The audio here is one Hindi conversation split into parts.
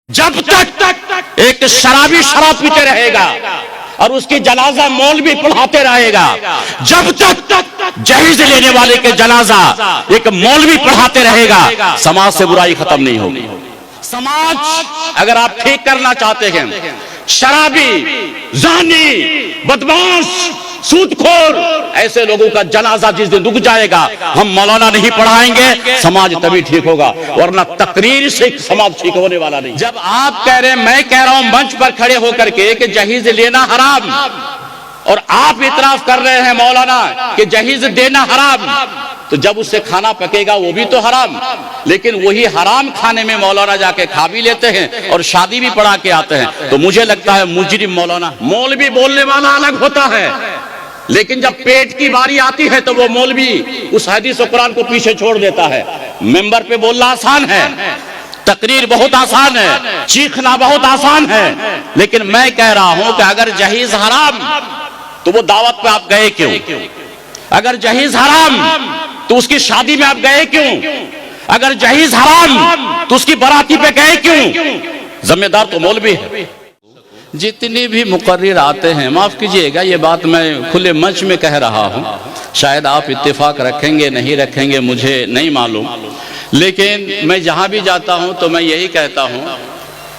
जब तक एक शराबी शराब पीते रहेगा और उसकी जनाजा मौलवी पढ़ाते रहेगा, जब तक जहेज लेने वाले के जनाजा एक मौलवी पढ़ाते रहेगा, समाज से बुराई खत्म नहीं होगी। समाज अगर आप ठीक करना चाहते हैं, शराबी, जानी, बदमाश, सूदखोर ऐसे लोगों का जनाजा जिस दिन रुक जाएगा, हम मौलाना नहीं पढ़ाएंगे, समाज तभी ठीक होगा, वरना तकरीर से समाज ठीक होने वाला नहीं। जब आप कह रहे हैं, मैं कह रहा हूं मंच पर खड़े होकर के कि जहीज लेना हराम, और आप इतराफ कर रहे हैं मौलाना कि जहीज देना हराम, तो जब उससे खाना पकेगा वो भी तो हराम, लेकिन वही हराम खाने में मौलाना जाके खा भी लेते हैं और शादी भी पढ़ा के आते हैं, तो मुझे लगता है मुजरिम मौलाना। मौलवी बोलने वाला अलग होता है, लेकिन जब पेट की बारी आती है तो वो मौलवी उस हदीस और कुरान को पीछे छोड़ देता है। मेंबर पे बोलना आसान है, तकरीर बहुत आसान है, चीखना बहुत आसान है, लेकिन मैं कह रहा हूं कि अगर जहीज हराम तो वो दावत पे आप गए क्यों? अगर जहीज हराम तो उसकी शादी में आप गए क्यों? अगर जहीज हराम तो उसकी बराती पे गए क्यों? जिम्मेदार तो मौलवी है। जितने भी मुकर्रिर आते हैं, माफ कीजिएगा ये बात मैं खुले मंच में कह रहा हूं, शायद आप इत्तेफाक रखेंगे नहीं रखेंगे मुझे नहीं मालूम, लेकिन मैं जहां भी जाता हूं तो मैं यही कहता हूं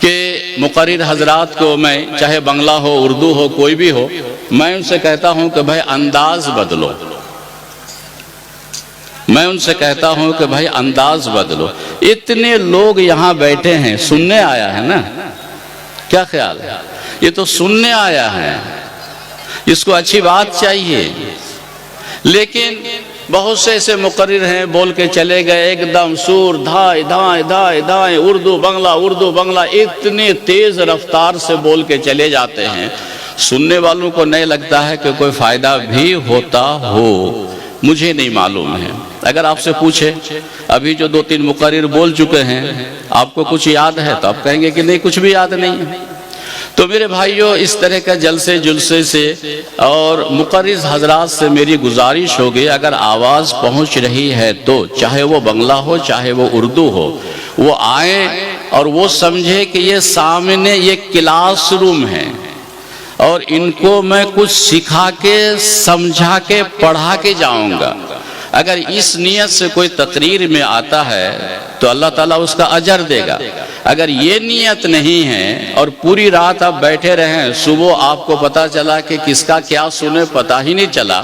कि मुकर्रिर हजरात को मैं, चाहे बंगला हो, उर्दू हो, कोई भी हो, मैं उनसे कहता हूं कि भाई अंदाज बदलो। मैं उनसे कहता हूं कि भाई अंदाज बदलो। इतने लोग यहां बैठे हैं, सुनने आया है ना, क्या ख्याल है? ये तो सुनने आया है, इसको अच्छी बात चाहिए, लेकिन बहुत से ऐसे मुकर्रिर हैं बोल के चले गए एकदम सूर धाए धाए धाए धाए, उर्दू बंगला इतने तेज रफ्तार से बोल के चले जाते हैं, सुनने वालों को नहीं लगता है कि कोई फायदा भी होता हो। मुझे नहीं मालूम है। अगर आपसे पूछे अभी जो 2-3 मुकर्रिर बोल चुके हैं, आपको कुछ याद है? तो आप कहेंगे कि नहीं, कुछ भी याद नहीं है। तो मेरे भाइयों, इस तरह का जलसे जुलसे से और मुकर्रिर हजरात से मेरी गुजारिश होगी, अगर आवाज़ पहुंच रही है तो चाहे वो बंगला हो चाहे वो उर्दू हो, वो आए और वो समझे कि ये सामने ये क्लासरूम है और इनको मैं कुछ सिखा के, समझा के, पढ़ा के जाऊंगा। अगर इस नियत से कोई तकरीर में आता है तो अल्लाह ताला उसका अजर देगा। अगर ये नियत नहीं है और पूरी रात आप बैठे रहें, सुबह आपको पता चला कि किसका क्या सुने पता ही नहीं चला,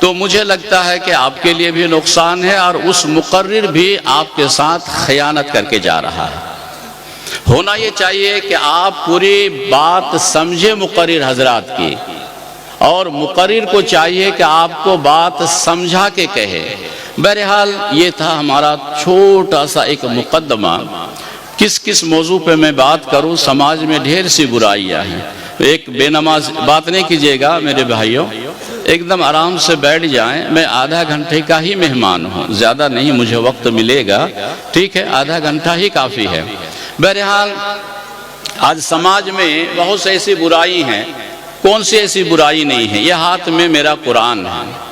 तो मुझे लगता है कि आपके लिए भी नुकसान है और उस मुकर्रिर भी आपके साथ खयानत करके जा रहा है। होना ये चाहिए कि आप पूरी बात समझे मुकर्रिर हजरात की, और मुकर्रिर को चाहिए कि आपको बात समझा के कहे। बहरहाल ये था हमारा छोटा सा एक मुकदमा। किस किस मौजू पे मैं बात करूं? समाज में ढेर सी बुराइयां हैं। एक बेनमाज बात नहीं कीजिएगा मेरे भाइयों, एकदम आराम से बैठ जाएं। मैं आधा घंटे का ही मेहमान हूं, ज़्यादा नहीं मुझे वक्त मिलेगा, ठीक है? आधा घंटा ही काफ़ी है। बहरहाल आज समाज में बहुत सी ऐसी बुराई हैं, कौन सी ऐसी बुराई नहीं है? यह हाथ में मेरा कुरान है।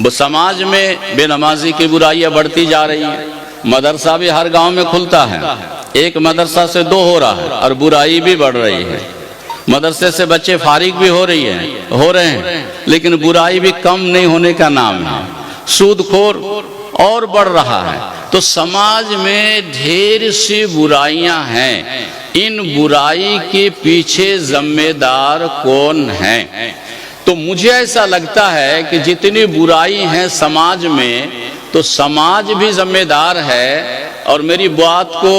वो समाज में बेनमाजी की बुराइयां बढ़ती जा रही हैं। मदरसा भी हर गांव में खुलता है, एक मदरसा से 2 हो रहा है और बुराई भी बढ़ रही है। मदरसे से बच्चे फारिग भी हो रहे हैं, लेकिन बुराई भी कम नहीं होने का नाम है। सूदखोर और बढ़ रहा है। तो समाज में ढेर सी बुराइयां हैं। इन बुराई के पीछे जिम्मेदार कौन है? तो मुझे ऐसा लगता है कि जितनी बुराई है समाज में, तो समाज भी जिम्मेदार है। और मेरी बात को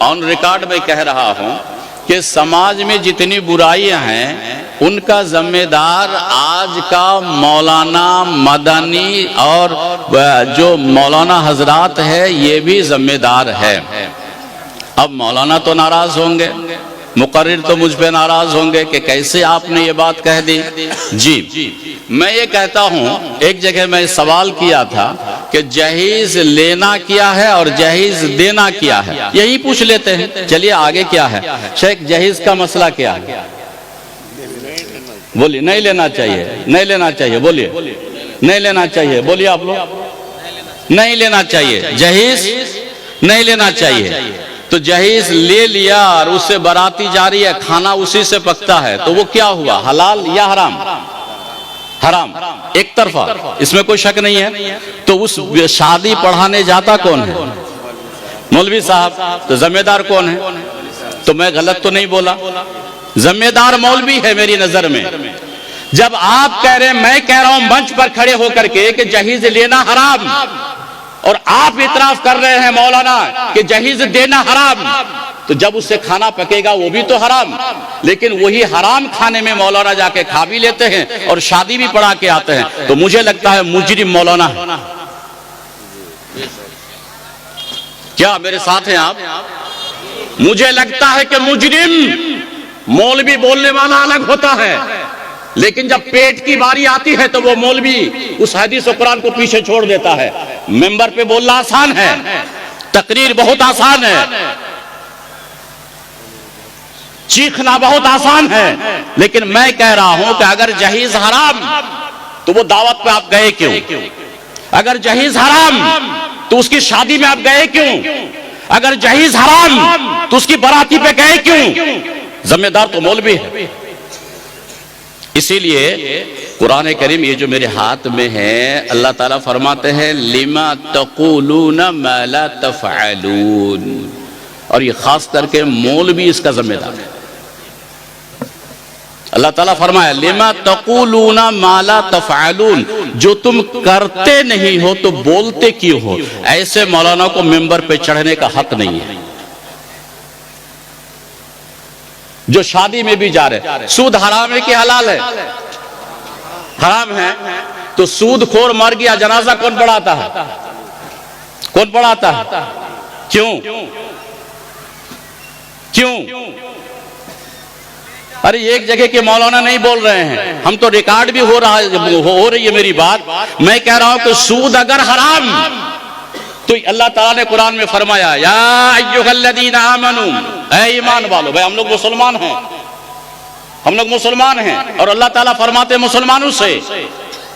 ऑन रिकॉर्ड में कह रहा हूं कि समाज में जितनी बुराइयां हैं उनका जिम्मेदार आज का मौलाना मदनी और जो मौलाना हजरात है, ये भी जिम्मेदार है। अब मौलाना तो नाराज होंगे, मुकर्रिर तो मुझ पे नाराज होंगे कि कैसे आपने ये बात कह दी। जी, मैं ये कहता हूं, एक जगह मैं सवाल किया था कि जहीज लेना क्या है और जहीज देना क्या है, यही पूछ लेते हैं। चलिए आगे क्या है शेख, जहीज का मसला क्या है? बोलिए। नहीं लेना चाहिए, नहीं लेना चाहिए, बोलिए। नहीं लेना चाहिए, बोलिए आप लोग। नहीं लेना चाहिए, जहीज नहीं लेना चाहिए। तो जहेज ले लिया और उससे बाराती जा रही है, खाना उसी से पकता है, तो वो क्या हुआ, हलाल या हराम? हराम, एक तरफा, इसमें कोई शक नहीं है। तो उस शादी पढ़ाने जाता कौन है? मौलवी साहब। तो जिम्मेदार कौन है? तो मैं गलत तो नहीं बोला? जिम्मेदार मौलवी है मेरी नजर में। जब आप कह रहे हैं, मैं कह रहा हूं मंच पर खड़े होकर के कि जहेज लेना हराम, और आप इतराफ कर रहे हैं मौलाना कि जहेज देना हराम, तो जब उससे खाना पकेगा वो भी तो हराम। लेकिन वही हराम खाने में मौलाना जाके खा भी लेते हैं और शादी भी पढ़ा के आते हैं। तो मुझे लगता है मुजरिम मौलाना है। क्या मेरे साथ हैं आप? मुझे लगता है कि मुजरिम, मौलवी बोलने वाला अलग होता है, लेकिन जब पेट की बारी आती है तो वो मौलवी उस हदीस और कुरान को पीछे छोड़ देता है। मेंबर पे बोलना आसान है, तकरीर बहुत आसान है, चीखना बहुत आसान है, लेकिन मैं कह रहा हूं कि अगर जहेज हराम तो वो दावत पे आप गए क्यों? अगर जहेज हराम तो उसकी शादी में आप गए क्यों? अगर जहेज हराम तो उसकी बराती पे गए क्यों? जिम्मेदार तो मौलवी है। इसीलिए कुरान करीम ये जो मेरे हाथ में है, अल्लाह ताला फरमाते हैं लिमा तक़ूलून मा ला तफ़अलून, और ये खास करके मौलवी इसका जिम्मेदार है। अल्लाह ताला फरमाया लिमा तक़ूलून मा ला तफ़अलून, जो तुम करते नहीं हो तो बोलते क्यों हो? ऐसे मौलाना को मिंबर पे चढ़ने का हक नहीं है। जो शादी में भी जा रहे, सूद हराम है कि हलाल है? हराम है। तो सूद खोर मर गया, जनाजा कौन पढ़ाता है? कौन पढ़ाता है? क्यों? क्यों? अरे एक जगह के मौलाना नहीं बोल रहे हैं, हम तो रिकॉर्ड भी हो रही है मेरी बात। मैं कह रहा हूं कि सूद अगर हराम, तो अल्लाह ताला ने कुरान में फरमाया या अय्युहल्लज़ीना आमनू, ऐ ईमान वालों। भाई हम लोग मुसलमान हैं, हम लोग मुसलमान हैं, और अल्लाह ताला फरमाते मुसलमानों से,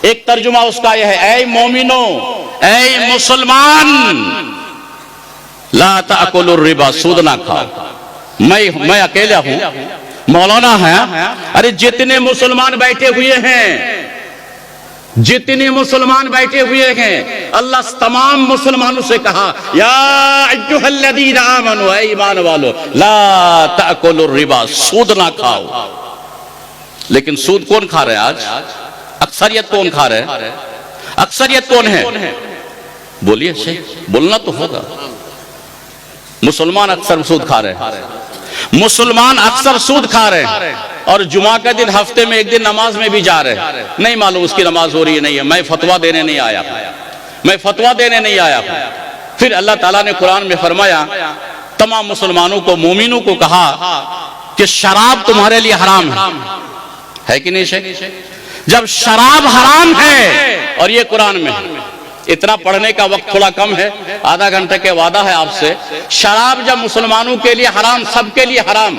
एक तर्जुमा उसका यह है, ऐ मोमिनो, ऐ मुसलमान, ला ताकुलुर रिबा, सूद ना खाओ। मैं अकेला हूं, मौलाना है। अरे जितने मुसलमान बैठे हुए हैं, जितने मुसलमान बैठे हुए हैं, अल्लाह तमाम मुसलमानों से कहा या अय्युहल्लज़ीना आमनू, ऐ ईमान वालों, ला ताकुलुर रिबा, सूद ना खाओ। लेकिन सूद कौन खा रहे हैं आज? अक्सरियत कौन खा रहे हैं? अक्सरियत कौन है? बोलिए, से बोलना तो होगा। मुसलमान अक्सर सूद खा रहे हैं, मुसलमान अक्सर सूद खा रहे हैं, और जुमा का दिन हफ्ते में एक दिन नमाज में भी जा रहे हैं। नहीं मालूम उसकी नमाज हो रही है नहीं है, मैं फतवा देने नहीं आया, मैं फतवा देने नहीं आया। फिर अल्लाह ताला ने कुरान में फरमाया, तमाम मुसलमानों को, मोमिनों को कहा कि शराब तुम्हारे लिए हराम है कि नहीं शेख? जब शराब हराम है, और ये कुरान में है, इतना पढ़ने का वक्त थोड़ा कम है, आधा घंटे के वादा है आपसे। शराब जब मुसलमानों के लिए हराम, सबके लिए हराम,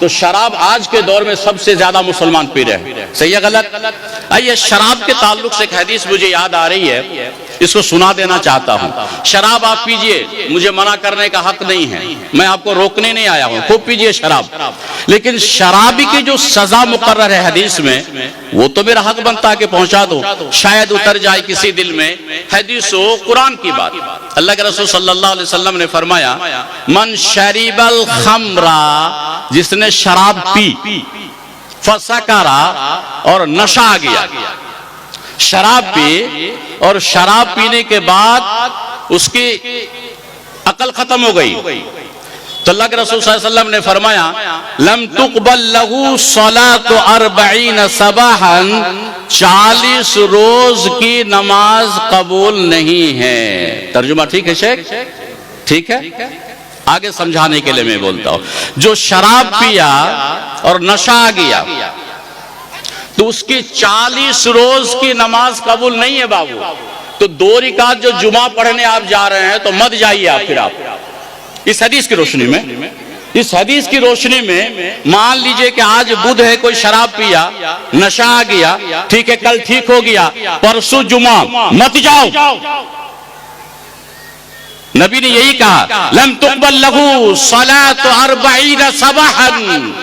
तो शराब आज के दौर में सबसे ज्यादा मुसलमान पी रहे हैं। सही है गलत? आइए, शराब के ताल्लुक से एक हदीस मुझे याद आ रही है, इसको सुना देना चाहता हूं। शराब आप पीजिए, मुझे मना करने का हक नहीं है, मैं आपको रोकने नहीं आया हूं, खूब पीजिए शराब, लेकिन शराबी की जो सजा मुकर्रर है हदीस में, वो तो मेरा हक बनता है कि पहुंचा दो, शायद उतर जाए किसी दिल में। हदीस हो कुरान की बात। अल्लाह के रसूल सल्लल्लाहु अलैहि वसल्लम ने फरमाया, मन शरीबल खमरा, जिसने शराब पी, फसकरा, और नशा आ गया। शराब पी और शराब पीने के बाद उसकी अकल खत्म हो गई, तो अल्लाह के रसूल सल्लल्लाहु अलैहि वसल्लम ने फरमाया, लम तुक़बल लहू सलातु 40 सबाहन, 40 रोज की नमाज कबूल नहीं है। तर्जुमा ठीक है शेख? ठीक है, आगे समझाने के लिए मैं बोलता हूं। जो शराब पिया और नशा आ गया, तो उसकी 40 रोज की नमाज कबूल नहीं है बाबू। तो 2 रिकात जो जुमा पढ़ने आप जा रहे हैं, तो मत जाइए आप। फिर आप इस हदीस की रोशनी में, इस हदीस की रोशनी में मान लीजिए कि आज बुध है, कोई शराब पिया, नशा आ गया, ठीक है, कल ठीक हो गया, परसों जुमा, मत जाओ, नबी ने यही कहा, लम तुक़बल लहू सलातु 40 सबहन,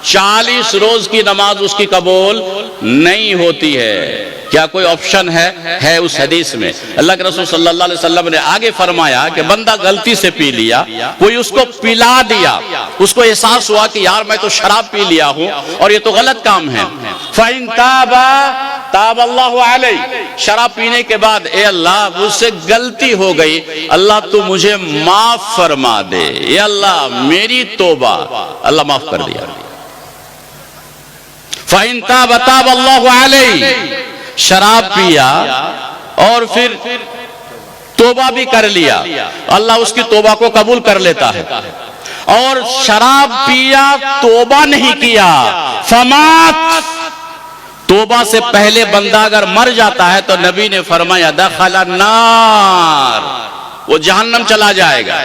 40 रोज की नमाज उसकी कबूल नहीं होती है। क्या कोई ऑप्शन है उस हदीस में? अल्लाह के रसूल सल्लल्लाहु अलैहि वसल्लम ने आगे फरमाया कि बंदा गलती से पी लिया, कोई उसको पिला दिया, उसको एहसास हुआ कि यार मैं तो शराब पी लिया हूं और ये तो गलत काम है। फ़इन ताबा ताबल्लाहु अलैहि, शराब पीने के बाद ए अल्लाह मुझसे गलती हो गई, अल्लाह तू मुझे माफ फरमा दे, ए अल्लाह मेरी तौबा, अल्लाह माफ कर दिया। फ़इन ताबा ताबल्लाहु अलैहि, शराब पिया और फिर तौबा भी कर लिया, अल्लाह उसकी तौबा को कबूल कर लेता है। और शराब पिया तौबा नहीं किया, फमात, तौबा से पहले बंदा अगर मर जाता है तो नबी ने फरमाया दखला नार, वो जहन्नम चला जाएगा।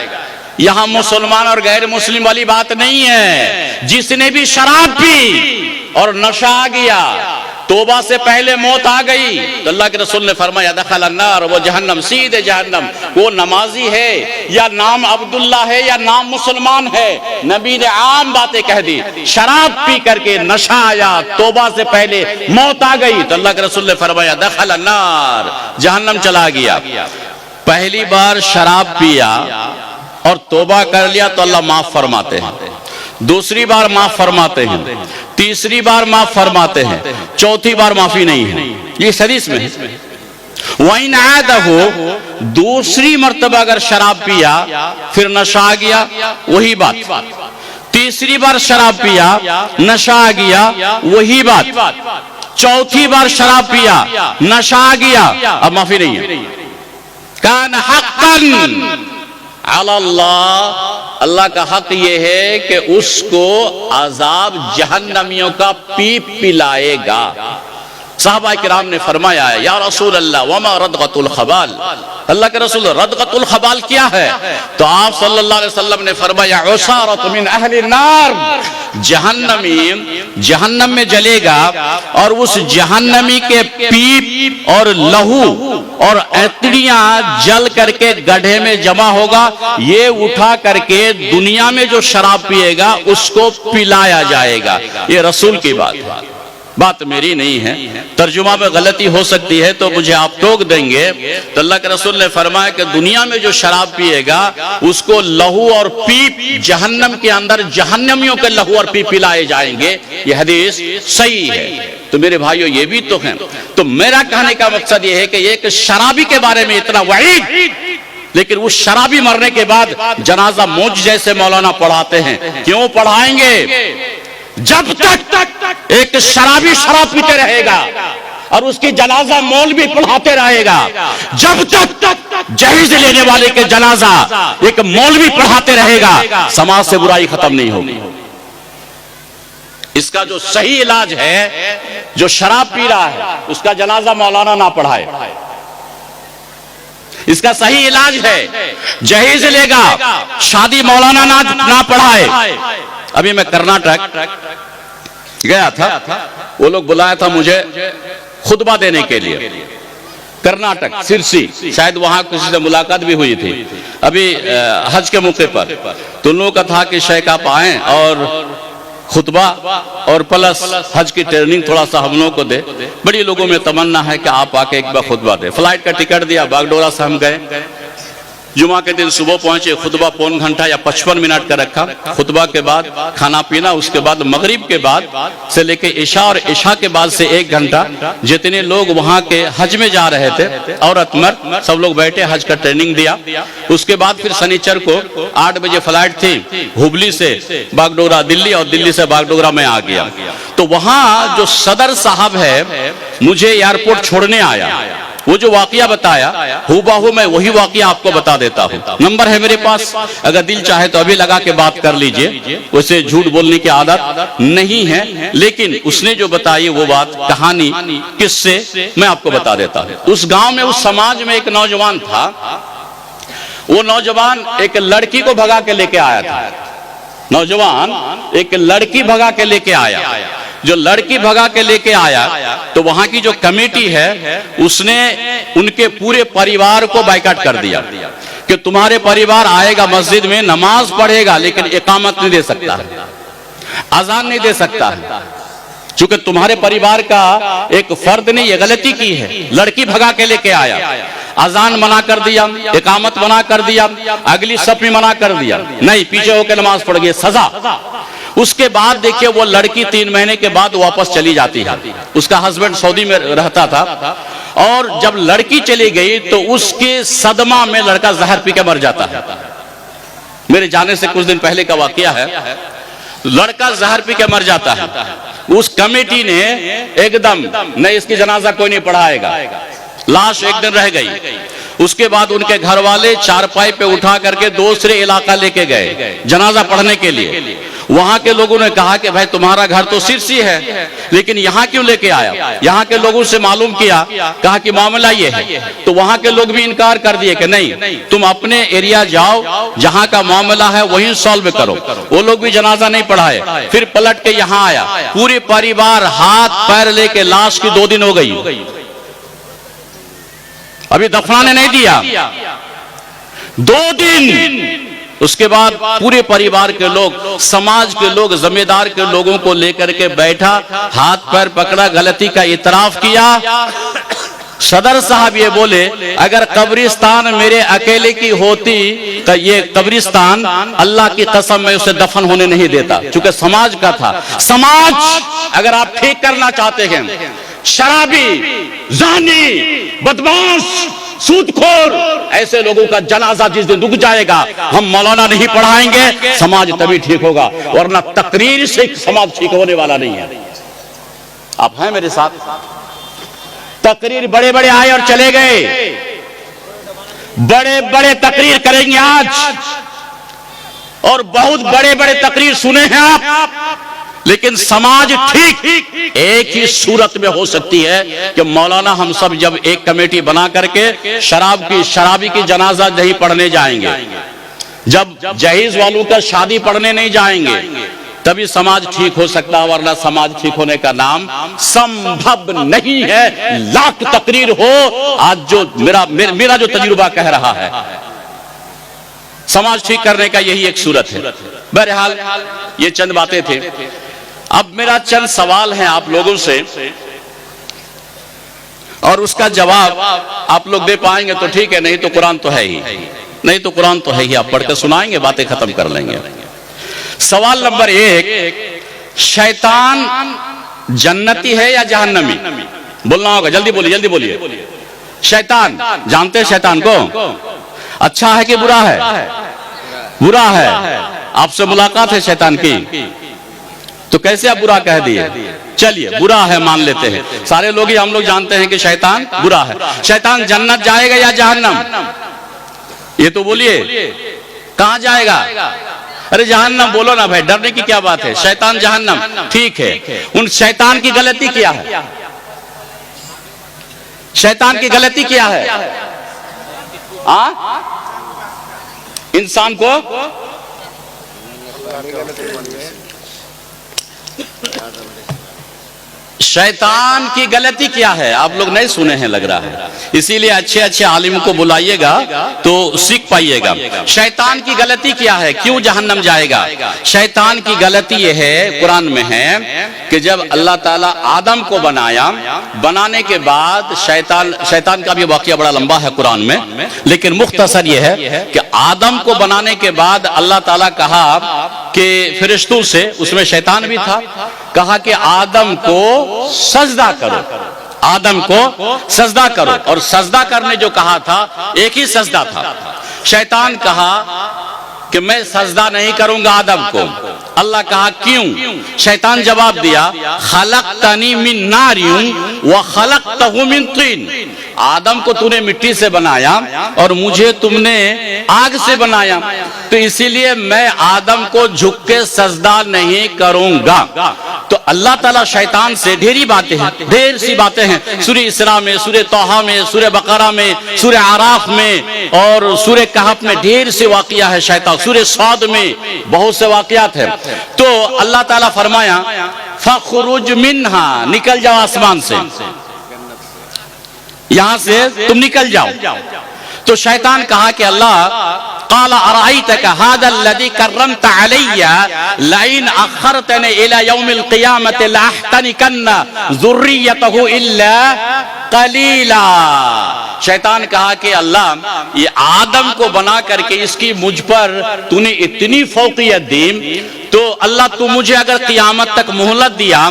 यहां मुसलमान और गैर मुस्लिम वाली बात नहीं है। जिसने भी शराब पी और नशा आ गया, तौबा से पहले मौत आ गई, तो अल्लाह के रसूल ने फरमाया दखल अन्नार, वो जहन्नम, सीधे जहन्नम। वो नमाजी है या नाम अब्दुल्ला है या नाम मुसलमान है, नबी ने आम बातें कह दी। शराब पी करके नशा आया, तौबा से पहले मौत आ गई, तो अल्लाह के रसूल ने फरमाया दखल अन्नार, जहन्नम चला गया। पहली बार शराब पिया और तौबा कर लिया तो अल्लाह माफ फरमाते हैं, दूसरी बार माफ फरमाते हैं, तीसरी बार माफ फरमाते हैं, चौथी बार माफी नहीं है। ये हदीस में है। वहीं आदा हो, दूसरी मर्तबा अगर शराब पिया फिर नशा आ गया, वही बात। तीसरी बार शराब पिया, नशा आ गया, वही बात। चौथी बार शराब पिया, नशा आ गया, अब माफी नहीं है। कान हक़्क़न अल्लाह, अल्लाह का हक ये है कि उसको अजाब जहन्नमियों का पी पिलाएगा। साहबा किराम ने फरमाया है, या रसूल अल्लाह वमा रदगतुल खबाल, अल्लाह के रसूल रदगतुल खबाल क्या है? तो आप सल्लल्लाहु अलैहि वसल्लम ने फरमाया उसारत मिन अहली नार, जहन्नमी जहन्नम में जलेगा और उस जहन्नमी के पीप और लहू और ऐतड़ियां जल करके गड्ढे में जमा होगा, ये उठा करके दुनिया में जो शराब पिएगा उसको पिलाया जाएगा। ये रसूल की बात मेरी नहीं है। तर्जुमा में गलती हो सकती है तो मुझे आप टोक देंगे। तो अल्लाह के रसूल ने फरमाया कि दुनिया में जो शराब पिएगा उसको लहू और पीप जहन्नम के अंदर जहन्नमियों के लहू और पीप पिलाए जाएंगे। ये हदीस सही है। तो मेरे भाइयों ये भी तो है। तो मेरा कहने का मकसद ये है कि एक शराबी के बारे में इतना वईद, लेकिन उस शराबी मरने के बाद जनाजा मौज जैसे मौलाना पढ़ाते हैं। क्यों पढ़ाएंगे? जब तक एक शराबी शराब पीते रहेगा और उसकी जनाजा मौलवी पढ़ाते रहेगा, जब तक जहेज लेने वाले के जनाजा एक मौलवी पढ़ाते रहेगा, समाज से बुराई खत्म नहीं होगी। इसका जो सही इलाज है, जो शराब पी रहा है उसका जनाजा मौलाना ना पढ़ाए। इसका सही इलाज है, जहेज लेगा शादी मौलाना ना पढ़ाए। अभी मैं कर्नाटक गया था, वो लोग बुलाया था मुझे खुतबा देने के लिए। कर्नाटक सिरसी, शायद वहां किसी से मुलाकात भी हुई थी अभी हज के मौके पर। तो उन लोगों का था कि शेख आप आए और खुतबा और प्लस हज की ट्रेनिंग थोड़ा सा हम लोगों को दे। बड़ी लोगों में तमन्ना है कि आप आके एक बार खुतबा दे। फ्लाइट का टिकट दिया, बागडोरा से हम गए। जुमा के दिन सुबह पहुंचे, खुतबा पौन घंटा या 55 मिनट का रखा। खुतबा के बाद खाना पीना, उसके बाद मगरिब के बाद से लेके इशा और इशा के बाद से 1 घंटा जितने लोग वहां के हज में जा रहे थे, औरत मर्द सब लोग बैठे, हज का ट्रेनिंग दिया। उसके बाद फिर शनिचर को 8 बजे फ्लाइट थी हुबली से बागडोरा दिल्ली, और दिल्ली से बागडोरा में आ गया। तो वहां जो सदर साहब है मुझे एयरपोर्ट छोड़ने आया, वो जो वाकया बताया हूबहू मैं वही वाकया आपको बता देता हूँ। नंबर है मेरे पास, अगर दिल चाहे तो अभी लगा के बात कर लीजिए। वैसे झूठ बोलने की आदत नहीं है, लेकिन उसने जो बताई वो बात, कहानी, किससे मैं आपको बता देता हूँ। उस गांव में, उस समाज में एक नौजवान था। वो नौजवान एक लड़की को भगा के लेके आया था। नौजवान एक लड़की भगा के लेके आया। जो लड़की भगा के लेके आया तो वहां की जो कमेटी है उसने उनके पूरे परिवार को बाइकाट कर दिया। कि तुम्हारे परिवार आएगा मस्जिद में, नमाज पढ़ेगा, लेकिन इकामत नहीं दे सकता है, अजान नहीं दे सकता है, क्योंकि तुम्हारे परिवार का एक फर्द ने ये गलती की है, लड़की भगा के लेके आया, अजान मना कर दिया, इकामत मना कर दिया, अगली सफ में मना कर दिया, नहीं पीछे होकर नमाज पढ़ गई, सजा। उसके बाद देखिए वो लड़की 3 महीने के बाद वापस चली जाती है। उसका हस्बैंड सऊदी में रहता था, और जब लड़की चली गई तो उसके सदमा में लड़का जहर पी के मर जाता है। मेरे जाने से कुछ दिन पहले का वाकया है, लड़का जहर पी के मर जाता है। उस कमेटी ने एकदम नहीं, इसकी जनाजा कोई नहीं पढ़ाएगा, लाश एक दिन रह गई। उसके बाद उनके घर वाले चारपाई पे उठा करके दूसरे इलाका लेके गए जनाजा पढ़ने के लिए। वहां के लोगों ने कहा कि भाई तुम्हारा घर तो सिरसी है, लेकिन यहाँ क्यों लेके आया? यहाँ के लोगों से मालूम किया, कहा कि मामला ये है। तो वहां के लोग भी इनकार कर दिए कि नहीं, तुम अपने एरिया जाओ, जहाँ का मामला है वहीं सॉल्व करो। वो लोग भी जनाजा नहीं पढ़ाए। फिर पलट के यहाँ आया, पूरे परिवार हाथ पैर लेके, लाश की 2 दिन हो गई, अभी दफनाने नहीं दिया, 2 दिन। उसके बाद पूरे परिवार के लोग, समाज के लोग, जमींदार के लोगों को लेकर के बैठा, हाथ पैर पकड़ा, गलती का इतराफ किया। सदर साहब ये बोले, अगर कब्रिस्तान मेरे अकेले की होती तो ये कब्रिस्तान अल्लाह की कसम में उसे दफन होने नहीं देता, क्योंकि समाज का था। समाज अगर आप ठीक करना चाहते हैं, शराबी, जानी, बदमाश, सूदखोर, ऐसे लोगों का जनाजा जिस दिन रुक जाएगा, हम मौलाना नहीं पढ़ाएंगे, समाज तभी ठीक होगा, वरना तकरीर से समाज ठीक होने वाला नहीं है। आप हैं मेरे साथ? तकरीर बड़े बड़े आए और चले गए, बड़े बड़े तकरीर करेंगे आज, और बहुत बड़े बड़े तकरीर सुने हैं आप, लेकिन समाज ठीक एक ही सूरत में हो सकती है कि मौलाना हम सब जब एक कमेटी बना करके शराबी की जनाजा नहीं पढ़ने जाएंगे, जब जहेज वालों का शादी पढ़ने नहीं जाएंगे, तभी समाज ठीक हो सकता है, वरना समाज ठीक होने का नाम संभव नहीं है। लाख तकरीर हो, आज जो मेरा जो तजुर्बा कह रहा है, समाज ठीक करने का यही एक सूरत है। बहरहाल ये चंद बातें थे। अब मेरा चंद सवाल है आप लोगों से, और उसका जवाब आप लोग दे पाएंगे तो ठीक है, नहीं तो कुरान तो है ही, नहीं तो कुरान तो है ही, आप पढ़कर सुनाएंगे, बातें खत्म कर लेंगे। सवाल नंबर 1, शैतान जन्नती है या जहन्नमी? बोलना होगा, जल्दी बोलिए, जल्दी बोलिए। शैतान जानते हैं शैतान को? अच्छा है कि बुरा है? बुरा है। आपसे मुलाकात है शैतान की, तो कैसे आप बुरा कह दिए? चलिए बुरा है मान लेते हैं, सारे लोग ही हम लोग जानते हैं कि शैतान बुरा है। शैतान जन्नत जाएगा या जहन्नम? ये तो बोलिए, कहां जाएगा? अरे जहन्नम बोलो ना भाई, डरने की क्या बात है? शैतान जहन्नम, ठीक है। उन शैतान की गलती क्या है? शैतान की गलती क्या है? इंसान को शैतान की गलती क्या है? आप लोग नहीं सुने हैं लग रहा है, इसीलिए अच्छे अच्छे आलिम को बुलाइएगा तो सीख पाइएगा। शैतान की गलती क्या है? क्यों जहन्नम जाएगा? शैतान की गलती यह है, कुरान में है कि जब अल्लाह ताला आदम को बनाया, बनाने के बाद शैतान का भी वाकया बड़ा लंबा है कुरान में, लेकिन मुख्तसर यह है कि आदम को बनाने के बाद अल्लाह ताला कहा कि फरिश्तों से, उसमें शैतान भी था, कहा कि आदम को सजदा करो, आदम को सजदा करो। और सजदा करने जो कहा था, एक ही सजदा था। शैतान कहा कि मैं सजदा नहीं करूंगा आदम को। अल्लाह कहा क्यों? शैतान जवाब दिया, खलक़तनी मिन नारिन व खलक़तहु मिन तीन। आदम को तूने मिट्टी से बनाया और मुझे तुमने आग से बनाया, तो इसीलिए मैं आदम को झुक के सजदा नहीं करूंगा। तो अल्लाह ताला शैतान से ढेरी बातें हैं, ढेर सी बातें हैं, सूरह इसरा में, सूरह तोहा में, सूरह बकरा में, सूरह आराफ में और सूरह कहफ में ढेर से वाकया है शैतान, सूरह सौद में बहुत से वाकयात हैं। तो अल्लाह ताला फरमाया फखरुज मिन्हा, निकल जाओ आसमान से, यहां से तुम निकल जाओ। तो शैतान कहा कि अल्लाह, क़ाला अराइतक हाज़ल्लज़ी कर्रमत अलैया लइन अख़रतनी इला यौमिल क़ियामति लअहतनिकन्ना ज़ुर्रियतहु इल्ला क़लीला। शैतान कहा कि अल्लाह, ये आदम को बना करके इसकी मुझ पर तूने इतनी फौक़ियत दी, तो अल्लाह तू मुझे अगर क़ियामत तक मोहलत दिया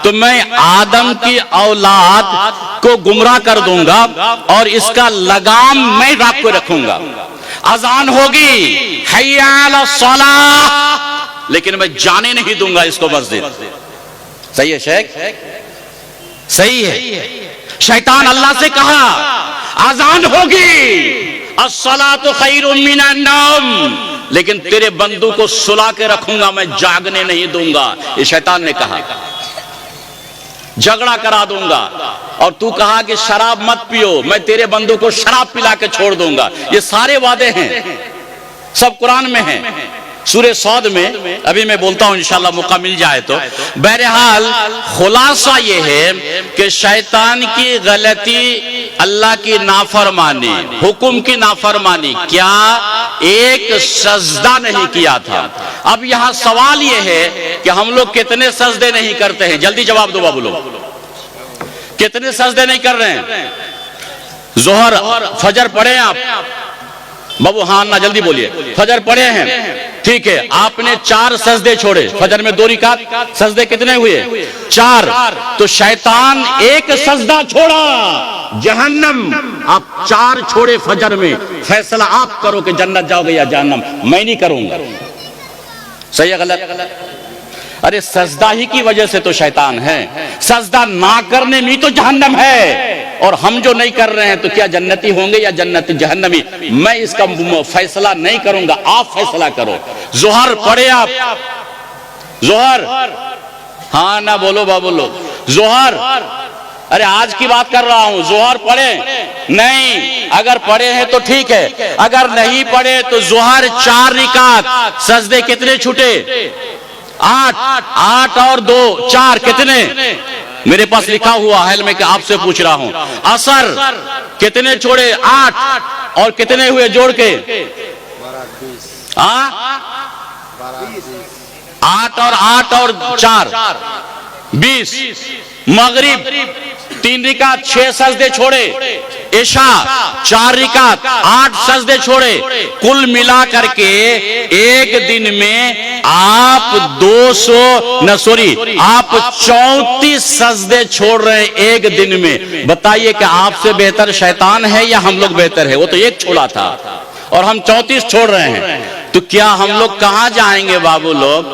तो मैं आदम की औलाद को गुमराह कर दूंगा और इसका लगाम मैं राख के रखूंगा। अजान होगी हय्या अला सलाह, लेकिन मैं जाने नहीं दूंगा इसको मस्जिद। सही है शेख? सही है। शैतान अल्लाह से कहा अजान होगी, अस्सलातु खैरुम मिनन नौम, लेकिन तेरे बंदू को सुला के रखूंगा, मैं जागने नहीं दूंगा। ये शैतान ने कहा, झगड़ा करा दूंगा। और तू कहा कि शराब मत पियो, मैं तेरे बंदू को शराब पिला के छोड़ दूंगा। ये सारे वादे हैं, सब कुरान में हैं, सूरे सौद में। अभी मैं बोलता हूं इंशाल्लाह मौका मिल जाए तो। बहरहाल खुलासा ये है कि शैतान की गलती, अल्लाह की नाफरमानी, हुक्म की नाफरमानी, क्या एक सजदा नहीं किया था। अब यहां सवाल ये है कि हम लोग कितने सजदे नहीं करते हैं? जल्दी जवाब दो बाबू लोग, कितने सजदे नहीं कर रहे हैं? जोहर फजर पढ़े आप बाबू? हाँ ना, जल्दी बोलिए। फजर पढ़े हैं, ठीक है। आपने 4 सजदे छोड़े, फजर में 2 रिकात, सजदे कितने हुए? 4। तो शैतान एक सजदा छोड़ा, जहन्नम। आप 4 छोड़े फजर में, फैसला आप करो कि जन्नत जाओगे या जहन्नम, मैं नहीं करूंगा। सही है गलत? अरे सजदा ही की वजह से तो शैतान है, सजदा ना करने में तो जहन्नम है। और हम जो नहीं कर रहे हैं तो क्या जन्नती होंगे या जन्नती जहन्नमी? मैं इसका फैसला नहीं करूंगा, आप फैसला करो। जोहर पढ़े आप? जोहर? हाँ ना, बोलो बाबू लोग। जोहर? अरे आज की बात कर रहा हूं। जोहर पढ़े? नहीं। अगर पढ़े हैं तो ठीक है, अगर नहीं पढ़े तो जोहर 4 रिकात, सजदे कितने छूटे? 8 और 2 4 कितने? मेरे पास लिखा हुआ है, मैं आपसे पूछ रहा हूं। असर कितने छोड़े? 8 और कितने हुए जोड़ के? 8 और 4 20। मगरिब 3 रिकात, 6 सजदे छोड़े। इशा 4 रिकात, 8 सजदे छोड़े। कुल मिला करके एक दिन में आप 34 सजदे छोड़ रहे हैं एक दिन में। बताइए कि आपसे बेहतर शैतान है या हम लोग बेहतर है? वो तो एक छोड़ा था और हम 34 छोड़ रहे हैं। तो क्या हम लोग कहां जाएंगे बाबू लोग?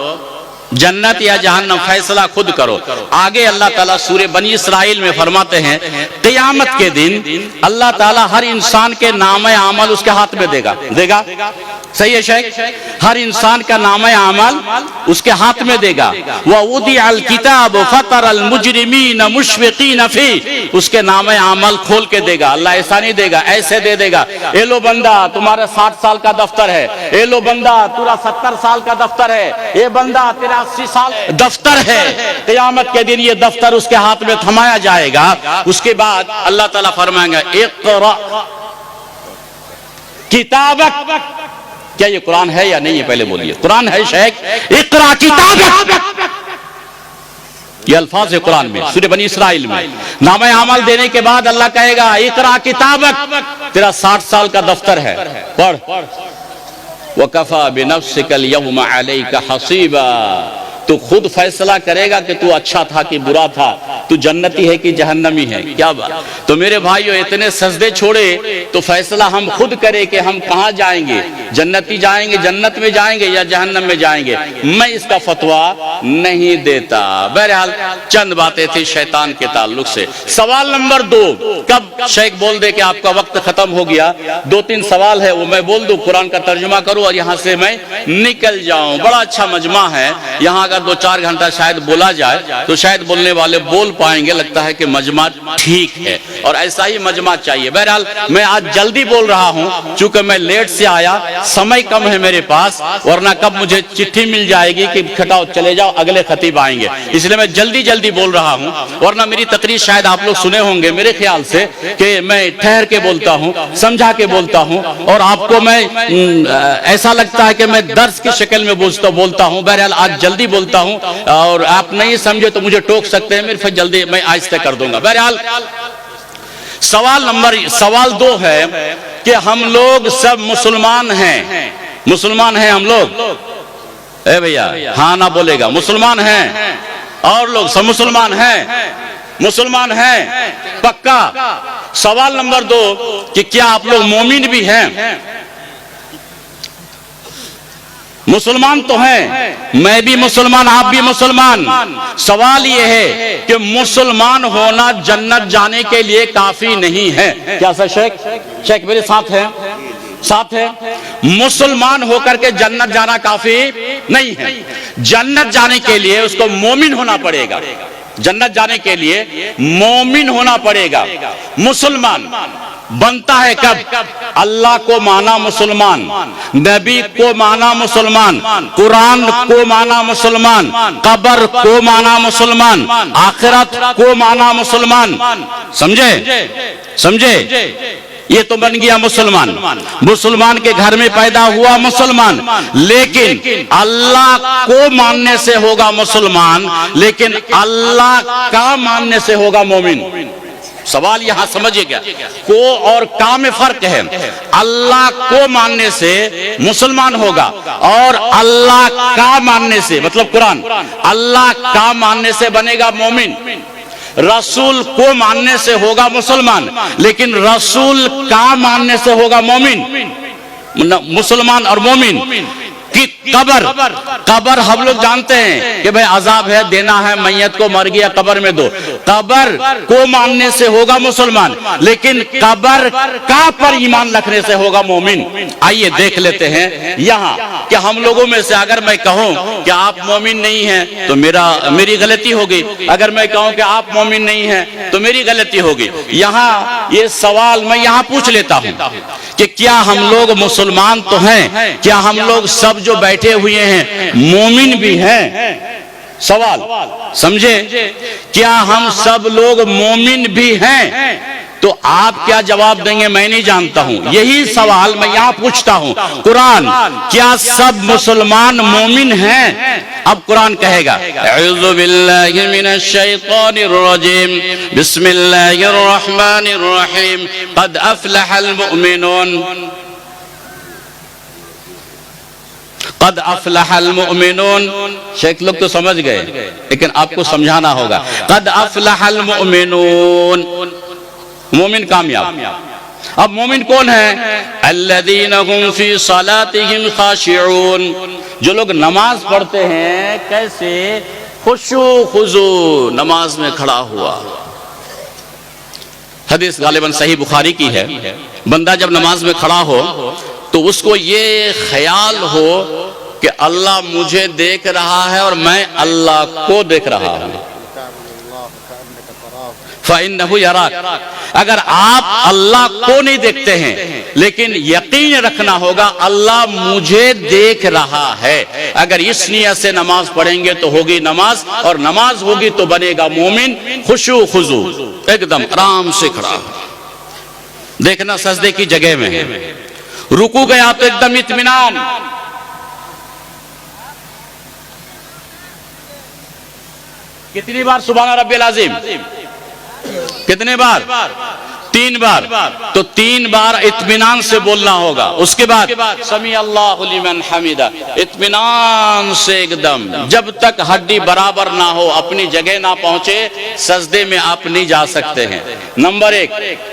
जन्नत या जहन्नम? फैसला खुद करो। आगे अल्लाह ताला सूरे बनी इसराइल में फरमाते हैं, क़यामत के दिन अल्लाह ताला हर इंसान के नामे आमल उसके हाथ में देगा। सही है शेख? हर इंसान का नामे आमल उसके हाथ में देगा। वउदी अल किताब फतर अल मुजरिमीन मुशफिकीन फी, उसके नामे आमल खोल के देगा। अल्लाह ऐसा नहीं देगा, ऐसे दे देगा। ए लो बंदा, तुम्हारा 60 साल का दफ्तर है। ए लो बंदा, तेरा 70 साल का दफ्तर है। ए बंदा, तेरा 80 साल दफ्तर है। क़यामत के दिन ये दफ्तर उसके हाथ में थमाया जाएगा। उसके बाद अल्लाह ताला फरमाएंगे, इक़रा किताबक। क्या ये कुरान है या नहीं है? पहले बोलिए। कुरान है शेख? इक़रा किताबक, ये अल्फाज है कुरान में, सूरे बनी इसराइल में। नामे अमल देने के बाद अल्लाह कहेगा, इक़रा किताबक, तेरा 60 साल का दफ्तर है, पढ़। वकफा बिनफ्सिकल यौमा अलैका हसीबा, तू खुद फैसला करेगा कि तू अच्छा था कि बुरा था, तू जन्नती है कि जहन्नमी है। क्या बात। तो मेरे भाइयों, इतने सजदे छोड़े तो फैसला हम खुद करें कि हम कहां जाएंगे, जन्नती जाएंगे, जन्नत में जाएंगे या जहन्नम में जाएंगे। मैं इसका फतवा नहीं देता। बहरहाल चंद बातें थी शैतान के ताल्लुक से। सवाल नंबर 2, कब शेख बोल दे कि आपका वक्त खत्म हो गया, 2-3 सवाल है वो मैं बोल दूं, कुरान का तर्जुमा करूं और यहां से मैं निकल जाऊं। बड़ा अच्छा मजमा है यहाँ। अगर 2-4 घंटा शायद बोला जाए तो शायद बोलने वाले बोल पाएंगे, लगता है कि मजमा ठीक है और ऐसा ही मजमा चाहिए। बहरहाल मैं आज जल्दी बोल रहा हूं, चूंकि मैं लेट से आया, समय कम है मेरे पास, वरना कब मुझे चिट्ठी मिल जाएगी कि खटाओ चले जाओ अगले खतीब आएंगे, इसलिए मैं जल्दी जल्दी बोल रहा हूं। वरना मेरी तकरीर शायद आप लोग सुने होंगे मेरे ख्याल से कि मैं ठहर के बोलता हूं, समझा के बोलता हूं, और आपको मैं ऐसा लगता है कि मैं दर्स की शक्ल में बोलता हूं। बहरहाल आज जल्दी बोलता हूं और आप नहीं समझे तो मुझे टोक सकते हैं, मेरे फिर जल्दी मैं आहिस्ते कर दूंगा। बहरहाल सवाल 2 है कि हम लोग सब मुसलमान हैं, मुसलमान हैं हम लोग, ए भैया हाँ ना बोलेगा, मुसलमान हैं और लोग सब मुसलमान हैं, मुसलमान हैं पक्का। सवाल नंबर 2 कि क्या आप लोग मोमिन भी हैं? मुसलमान तो हैं, मैं भी मुसलमान, आप भी मुसलमान। सवाल यह है कि मुसलमान होना जन्नत जाने के लिए काफी नहीं है क्या? सर शेख मेरे साथ है, मुसलमान होकर के जन्नत जाना काफी नहीं है। जन्नत जाने के लिए उसको मोमिन होना पड़ेगा, जन्नत जाने के लिए मोमिन होना पड़ेगा। मुसलमान बनता है कब? अल्लाह को माना मुसलमान, नबी को माना मुसलमान, कुरान को माना मुसलमान, कब्र को माना मुसलमान, आखिरत को माना मुसलमान। समझे? ये तो बन गया मुसलमान। मुसलमान के घर में पैदा हुआ मुसलमान, लेकिन अल्लाह को मानने से होगा मुसलमान, लेकिन अल्लाह का मानने से होगा मोमिन। सवाल यहां समझिएगा, को और का में फर्क है। अल्लाह को मानने से मुसलमान होगा और अल्लाह का मानने से मतलब कुरान, अल्लाह का मानने से बनेगा मोमिन। रसूल को मानने से होगा मुसलमान, लेकिन रसूल का मानने से होगा मोमिन। मुसलमान और मोमिन कि कब्र हम लोग जानते हैं कि भाई अजाब है, देना है, मैयत को मर गया कब्र में दो, कब्र को मानने से होगा मुसलमान, लेकिन कब्र का पर ईमान रखने से होगा मोमिन। आइए देख लेते हैं यहाँ कि हम लोगों में से अगर मैं कहूँ कि आप मोमिन नहीं हैं तो मेरी गलती होगी, अगर मैं कहूँ कि आप मोमिन नहीं हैं तो मेरी गलती होगी। यहाँ ये सवाल मैं यहाँ पूछ लेता हूँ कि क्या हम लोग मुसलमान तो हैं, क्या हम लोग सब जो बैठे हुए हैं मोमिन भी हैं? सवाल समझे? क्या हम सब लोग मोमिन भी हैं? तो आप क्या जवाब देंगे मैं नहीं जानता हूं, यही सवाल मैं यहां पूछता हूं। कुरान, क्या सब मुसलमान मोमिन हैं? अब कुरान कहेगा अऊज़ु बिल्लाहि मिनश शैतानिर रजीम, बिस्मिल्लाहिर रहमानिर रहीम, क़द अफ़लहल मुमिनून, क़द अफ़लहल मुमिनून। शेख लोग तो समझ गए, लेकिन आपको समझाना होगा। क़द अफ़लहल मुमिनून, मोमिन कामयाब। अब मोमिन कौन है? अल्लज़ीना हुम फ़ी सलातिहिम ख़ाशिऊन, जो लोग नमाज पढ़ते हैं कैसे? खुशू खुजू नमाज में खड़ा हुआ। हदीस गालिबन सही बुखारी की है। बंदा जब नमाज में खड़ा हो तो उसको ये ख्याल हो कि अल्लाह मुझे देख रहा है और मैं अल्लाह को देख रहा हूं। फ़इन्नहु यराक, अगर आप अल्लाह को नहीं देखते हैं लेकिन यकीन रखना होगा अल्लाह मुझे देख रहा है। अगर इस नियत से नमाज पढ़ेंगे तो होगी नमाज, और नमाज होगी तो बनेगा मोमिन। खुशू खुजू एकदम आराम से खड़ा, देखना सजदे की जगह में है, रुकू गया तो एकदम इत्मीनान। कितनी बार सुभान रब्बिल अज़ीम? कितने बार? 3 बार। तो 3 बार इत्मीनान से बोलना होगा। उसके बाद समी अल्लाहु लिमन हमीदा, इत्मीनान से एकदम, जब तक हड्डी बराबर ना हो, अपनी जगह ना पहुंचे, सजदे में आप नहीं जा सकते हैं। नंबर 1,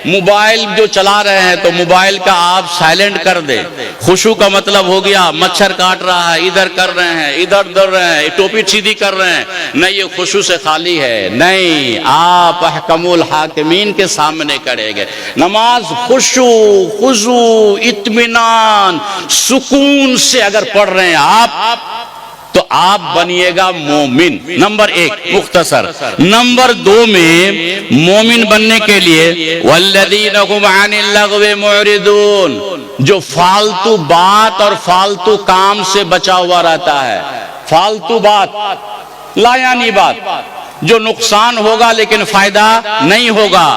मोबाइल जो चला रहे हैं तो मोबाइल का आप साइलेंट कर दे। खुशू का मतलब हो गया मच्छर काट रहा है, इधर कर रहे हैं, इधर दर रहे हैं, टोपी सीधी कर रहे हैं, नहीं, ये खुशू से खाली है। नहीं, आप अहकमुल हाकिमीन के सामने करें। नमाज खुशू खुजू इत्मीनान सुकून से अगर पढ़ रहे हैं आप, तो आप बनिएगा मोमिन। नंबर एक मुख्तसर। नंबर दो में मोमिन बनने के लिए वल्लदीन हुम अनिल लग़्वी मुअरिदून, जो फालतू बात और फालतू काम से बचा हुआ रहता है। फालतू बात, लायानी बात, जो नुकसान होगा लेकिन फायदा नहीं होगा,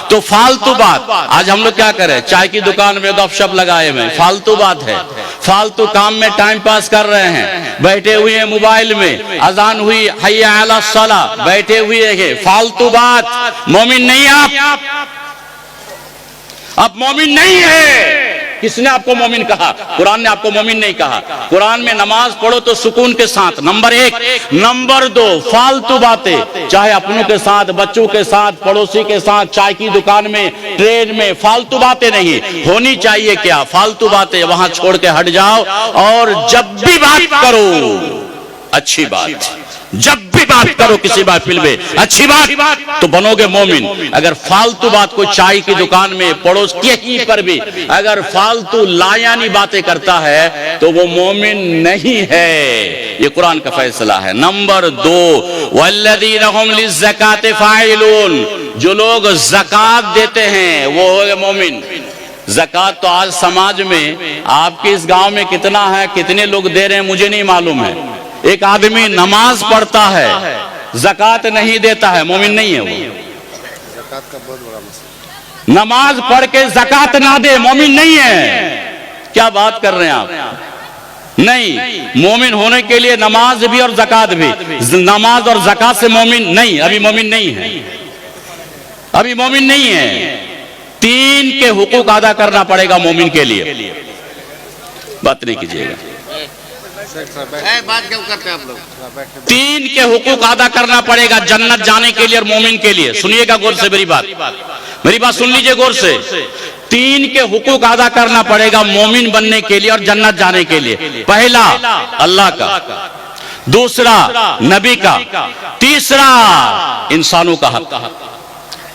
तो फालतू बात। आज हम लोग क्या करें, चाय की दुकान में गपशप लगाए हुए, फालतू बात है। फालतू काम में टाइम पास कर रहे हैं, बैठे हुए हैं मोबाइल में, अजान हुई हय्या अला सला, बैठे हुए हैं, फालतू बात। मोमिन नहीं आप मोमिन नहीं है। किसने आपको मोमिन कहा? कुरान ने आपको मोमिन नहीं कहा। कुरान में नमाज पढ़ो तो सुकून के साथ, नंबर एक। नंबर दो, फालतू बातें, चाहे अपनों के साथ, बच्चों के साथ, पड़ोसी के साथ, चाय की दुकान में, ट्रेन में, फालतू बातें नहीं होनी चाहिए। क्या फालतू बातें वहां छोड़ के हट जाओ, और जब भी बात करो अच्छी बात, जब भी बात करो किसी महफिल में अच्छी बात, तो बनोगे मोमिन। अगर फालतू बात कोई चाय की दुकान में, पड़ोस कहीं पर भी अगर फालतू लायानी बातें करता है तो वो मोमिन नहीं है। ये कुरान का फैसला है। नंबर दो, वल्लदीन हुम लिज़्ज़काति फ़ाइलून, जो लोग ज़कात देते हैं वो हो मोमिन। ज़कात तो आज समाज में आपके इस गांव में कितना है, कितने लोग दे रहे हैं मुझे नहीं मालूम है। एक आदमी नमाज पढ़ता है, ज़कात नहीं देता है, मोमिन नहीं है वो। ज़कात का बहुत बड़ा मसला। नमाज पढ़ के ज़कात ना दे, मोमिन नहीं है। क्या बात कर रहे हैं आप? नहीं, मोमिन होने के लिए नमाज भी और ज़कात भी। नमाज और ज़कात से मोमिन नहीं, अभी मोमिन नहीं है, अभी मोमिन नहीं है। तीन के हुकूक अदा करना पड़ेगा मोमिन के लिए। बात नहीं कीजिएगा, बात क्यों करते हैं आप लोग? तीन के हुकूक अदा करना पड़ेगा जन्नत जाने के लिए और मोमिन के लिए। सुनिएगा गौर से मेरी बात सुन लीजिए गौर से। तीन के हुकूक अदा करना पड़ेगा मोमिन बनने के लिए और जन्नत जाने के लिए। पहला अल्लाह का, दूसरा नबी का, तीसरा इंसानों का हक।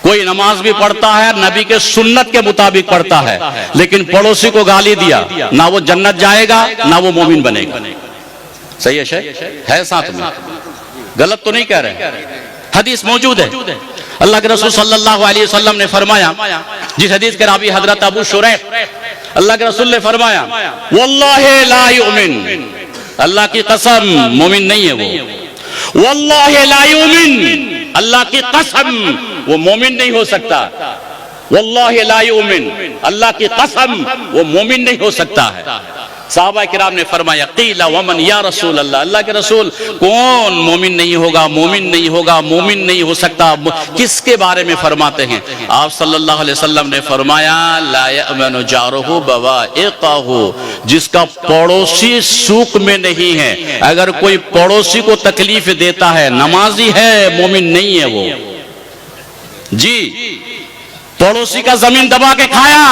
कोई नमाज भी पढ़ता है, नबी के सुन्नत के मुताबिक पढ़ता है, लेकिन पड़ोसी को गाली दिया, ना वो जन्नत जाएगा ना वो मोमिन बनेगा। सही है साथ में, गलत तो नहीं कह रहे। हदीस मौजूद है, अल्लाह के रसूल सल्लल्लाहु अलैहि वसल्लम ने फरमाया, जिस हदीस के रावी हजरत अबू शुरैह, अल्लाह के रसूल ने फरमाया वल्लाहि ला युमिन, अल्लाह की कसम मोमिन नहीं है वो। वल्लाहि ला युमिन, अल्लाह की कसम वो मोमिन नहीं हो सकता। वल्लाहि ला युमिन, अल्लाह की कसम वो मोमिन नहीं हो सकता है। साहबा किराम ने फरमाया क़ीला वमन या रसूल अल्लाह, अल्लाह के रसूल कौन मोमिन नहीं होगा, मोमिन नहीं होगा, मोमिन नहीं हो सकता, किसके बारे में फरमाते हैं? आप सल्लल्लाहु अलैहि वसल्लम ने फरमाया ला यअमनु जारुहु बवाइक़हु, जिसका पड़ोसी सूख में नहीं है। अगर कोई पड़ोसी को तकलीफ देता है, नमाजी है, मोमिन नहीं है वो जी। पड़ोसी का जमीन दबा के खाया,